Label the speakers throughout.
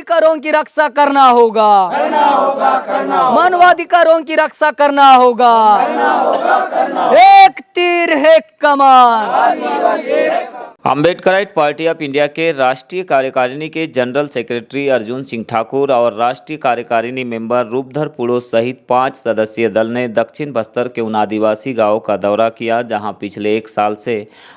Speaker 1: मानवाधिकारों की रक्षा करना होगा, मानवाधिकारों की रक्षा करना होगा। एक तीर एक कमान।
Speaker 2: अम्बेडकराइट पार्टी ऑफ इंडिया के राष्ट्रीय कार्यकारिणी के जनरल सेक्रेटरी अर्जुन सिंह ठाकुर और राष्ट्रीय कार्यकारिणी मेंबर रूपधर पुड़ो सहित 5 सदस्यीय दल ने दक्षिण बस्तर के उन आदिवासी गांवों का दौरा किया जहां पिछले 1 साल से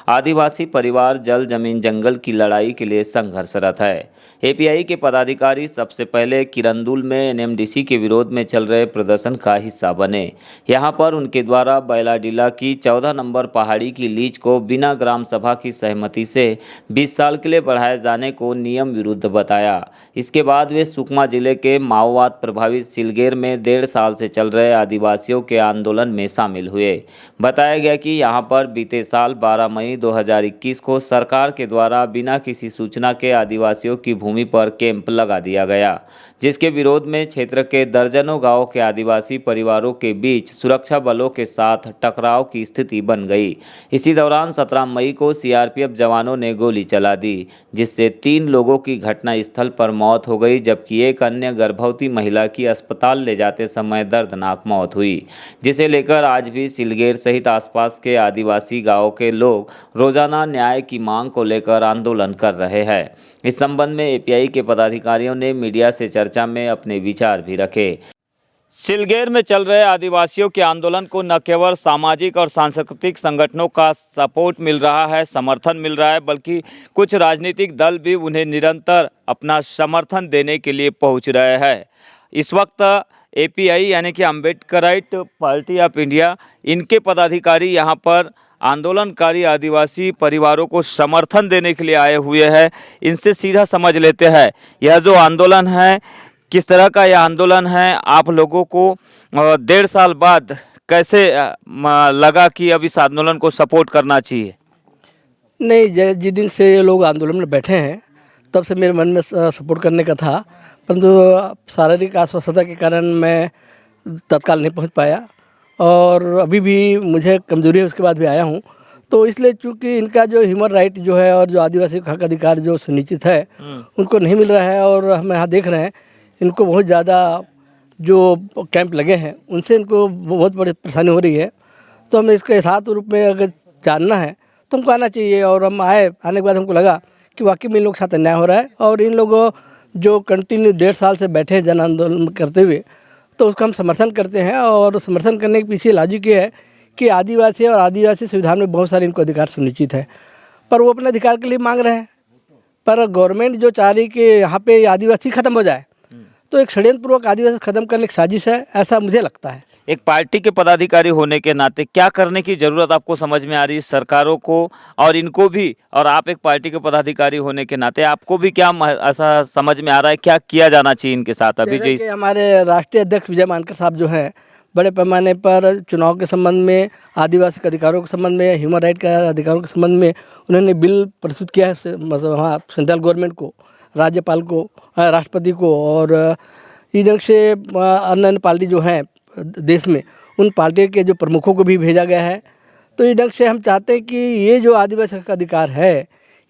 Speaker 2: आदिवासी परिवार जल जमीन जंगल की लड़ाई के लिए संघर्षरत है। एपीआई के पदाधिकारी सबसे पहले किरंदुल में एनएमडीसी के विरोध में चल रहे प्रदर्शन का हिस्सा बने। यहां पर उनके द्वारा बैलाडीला की 14 नंबर पहाड़ी की लीज को बिना ग्राम सभा की सहमति से 20 साल के लिए बढ़ाए जाने को नियम विरुद्ध बताया। इसके बाद वे सुकमा जिले के माओवाद प्रभावित सिलगेर में 1.5 साल से चल रहे आदिवासियों के आंदोलन में शामिल हुए। बताया गया कि यहां पर बीते साल 12 मई 2021 को सरकार के द्वारा बिना किसी सूचना के आदिवासियों की भूमि पर कैंप लगा दिया गया, जिसके विरोध में क्षेत्र के दर्जनों गांवों के आदिवासी परिवारों के बीच सुरक्षा बलों के साथ टकराव की स्थिति बन गई। इसी दौरान 17 मई को सीआरपीएफ जवानों ने गोली चला दी, जिससे 3 लोगों की घटनास्थल पर मौत हो गई, जबकि एक अन्य गर्भवती महिला की अस्पताल ले जाते समय दर्दनाक मौत हुई, जिसे लेकर आज भी सिलगेर सहित आसपास के आदिवासी गांवों के लोग रोजाना न्याय की मांग को लेकर आंदोलन कर रहे हैं। इस संबंध में एपीआई के पदाधिकारियों ने मीडिया से चर्चा में अपने विचार भी रखे। सिलगेर में चल रहे आदिवासियों के आंदोलन को न केवल सामाजिक और सांस्कृतिक संगठनों का सपोर्ट मिल रहा है, समर्थन मिल रहा है, बल्कि कुछ राजनीतिक दल भी उन्हें निरंतर अपना समर्थन देने के लिए पहुंच रहे हैं। इस वक्त एपीआई यानी कि अम्बेडकराइट पार्टी ऑफ इंडिया, इनके पदाधिकारी यहां पर आंदोलनकारी आदिवासी परिवारों को समर्थन देने के लिए आए हुए हैं। इनसे सीधा समझ लेते हैं यह जो आंदोलन है किस तरह का यह आंदोलन है, आप लोगों को 1.5 साल बाद कैसे लगा कि अब इस आंदोलन को सपोर्ट करना चाहिए?
Speaker 3: नहीं, जिस दिन से ये लोग आंदोलन में बैठे हैं तब से मेरे मन में सपोर्ट करने का था, परंतु शारीरिक अस्वस्थता के कारण मैं तत्काल नहीं पहुंच पाया और अभी भी मुझे कमजोरी है, उसके बाद भी आया हूं। तो इसलिए चूँकि इनका जो ह्यूमन राइट जो है और जो आदिवासी हक अधिकार जो सुनिश्चित है उनको नहीं मिल रहा है और हम यहाँ देख रहे हैं इनको बहुत ज़्यादा जो कैंप लगे हैं उनसे इनको बहुत बड़ी परेशानी हो रही है। तो हमें इसके यथार्थ रूप में अगर जानना है तो हमको आना चाहिए और हम आने के बाद हमको लगा कि वाकई में इन लोगों के साथ अन्याय हो रहा है और इन लोगों जो कंटिन्यू 1.5 साल से बैठे हैं जन आंदोलन करते हुए, तो उसका हम समर्थन करते हैं। और समर्थन करने के पीछे लॉजिक ये है कि आदिवासी और आदिवासी संविधान में बहुत सारे इनको अधिकार सुनिश्चित है, पर वो अपने अधिकार के लिए मांग रहे हैं। पर गवर्नमेंट जो चाह रही कि यहाँ पे आदिवासी ख़त्म हो जाए, तो एक षड्यंत्रपूर्वक आदिवासी ख़त्म करने की साजिश है, ऐसा मुझे लगता है।
Speaker 2: एक पार्टी के पदाधिकारी होने के नाते क्या करने की ज़रूरत आपको समझ में आ रही है सरकारों को और इनको भी, और आप एक पार्टी के पदाधिकारी होने के नाते आपको भी क्या ऐसा समझ में आ रहा है क्या किया जाना चाहिए इनके साथ? अभी जो
Speaker 3: हमारे राष्ट्रीय अध्यक्ष विजय मानकर साहब जो हैं, बड़े पैमाने पर चुनाव के संबंध में, आदिवासी के अधिकारों के संबंध में, ह्यूमन राइट के अधिकारों के संबंध में उन्होंने बिल प्रस्तुत किया है, मतलब वहाँ सेंट्रल गवर्नमेंट को, राज्यपाल को, राष्ट्रपति को, और इस ढंग से अन्य पार्टी जो हैं देश में उन पार्टी के जो प्रमुखों को भी भेजा गया है। तो इस ढंग से हम चाहते हैं कि ये जो आदिवासी का अधिकार है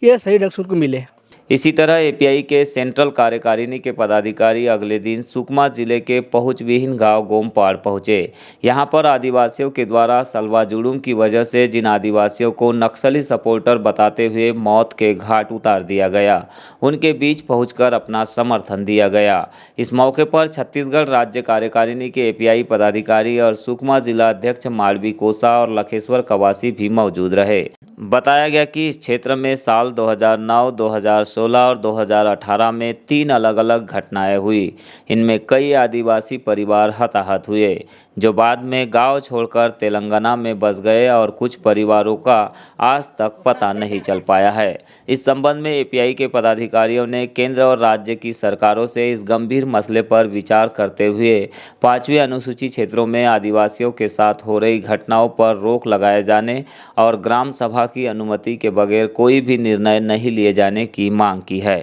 Speaker 3: ये सही ढंग से उनको मिले।
Speaker 2: इसी तरह एपीआई के सेंट्रल कार्यकारिणी के पदाधिकारी अगले दिन सुकमा जिले के पहुंचविहीन गांव गोमपाड़ पहुंचे। यहां पर आदिवासियों के द्वारा सलवा जुलूम की वजह से जिन आदिवासियों को नक्सली सपोर्टर बताते हुए मौत के घाट उतार दिया गया, उनके बीच पहुंचकर अपना समर्थन दिया गया। इस मौके पर छत्तीसगढ़ राज्य कार्यकारिणी के एपीआई पदाधिकारी और सुकमा जिला अध्यक्ष मालवी कोसा और लखेश्वर कवासी भी मौजूद रहे। बताया गया कि इस क्षेत्र में साल 2009, 2016 और 2018 में 3 अलग अलग घटनाएं हुई। इनमें कई आदिवासी परिवार हताहत हुए, जो बाद में गांव छोड़कर तेलंगाना में बस गए और कुछ परिवारों का आज तक पता नहीं चल पाया है। इस संबंध में एपीआई के पदाधिकारियों ने केंद्र और राज्य की सरकारों से इस गंभीर मसले पर विचार करते हुए 5वीं अनुसूची क्षेत्रों में आदिवासियों के साथ हो रही घटनाओं पर रोक लगाए जाने और ग्राम सभा की अनुमति के बगैर कोई भी निर्णय नहीं लिए जाने की मांग की है।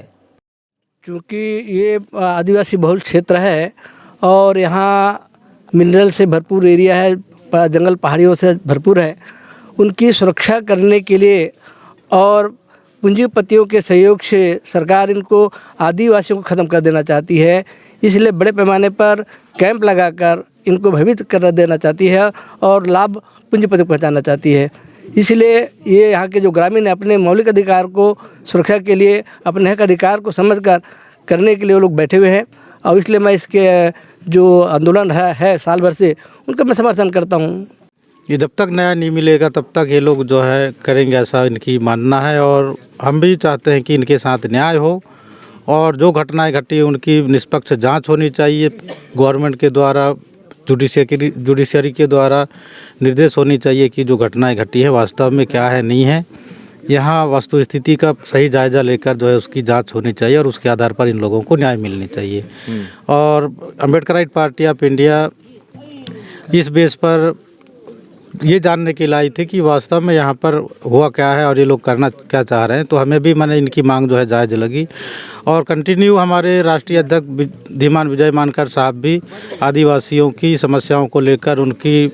Speaker 3: क्योंकि ये आदिवासी बहुल क्षेत्र है और यहाँ मिनरल से भरपूर एरिया है, जंगल पहाड़ियों से भरपूर है, उनकी सुरक्षा करने के लिए और पूंजीपतियों के सहयोग से सरकार इनको आदिवासियों को ख़त्म कर देना चाहती है। इसलिए बड़े पैमाने पर कैंप लगाकर इनको भयभीत कर देना चाहती है और लाभ पूंजीपति को पहुँचाना चाहती है। इसलिए ये यहाँ के जो ग्रामीण अपने मौलिक अधिकार को सुरक्षा के लिए, अपने हक अधिकार को समझकर करने के लिए वो लोग बैठे हुए हैं और इसलिए मैं इसके जो आंदोलन है साल भर से, उनका मैं समर्थन करता हूँ।
Speaker 4: ये जब तक न्याय नहीं मिलेगा तब तक ये लोग जो है करेंगे, ऐसा इनकी मानना है। और हम भी चाहते हैं कि इनके साथ न्याय हो और जो घटनाएं घटी उनकी निष्पक्ष जांच होनी चाहिए। गवर्नमेंट के द्वारा, जुडिशरी के द्वारा निर्देश होनी चाहिए कि जो घटनाएं घटी हैं वास्तव में क्या है नहीं है। यहाँ वस्तु स्थिति का सही जायज़ा लेकर जो है उसकी जांच होनी चाहिए और उसके आधार पर इन लोगों को न्याय मिलनी चाहिए। और अम्बेडकराइट पार्टी ऑफ इंडिया इस बेस पर ये जानने के लिए आई थी कि वास्तव में यहाँ पर हुआ क्या है और ये लोग करना क्या चाह रहे हैं। तो हमें भी मैंने इनकी मांग जो है जायज़ लगी और कंटिन्यू हमारे राष्ट्रीय अध्यक्ष धीमान विजय मानकर साहब भी आदिवासियों की समस्याओं को लेकर, उनकी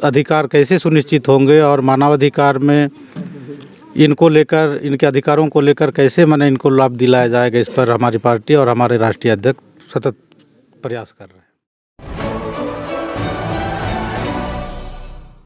Speaker 4: अधिकार कैसे सुनिश्चित होंगे और मानवाधिकार में इनको लेकर, इनके अधिकारों को लेकर कैसे इनको लाभ दिलाया जाएगा, इस पर हमारी पार्टी और हमारे राष्ट्रीय अध्यक्ष सतत प्रयास कर रहे हैं।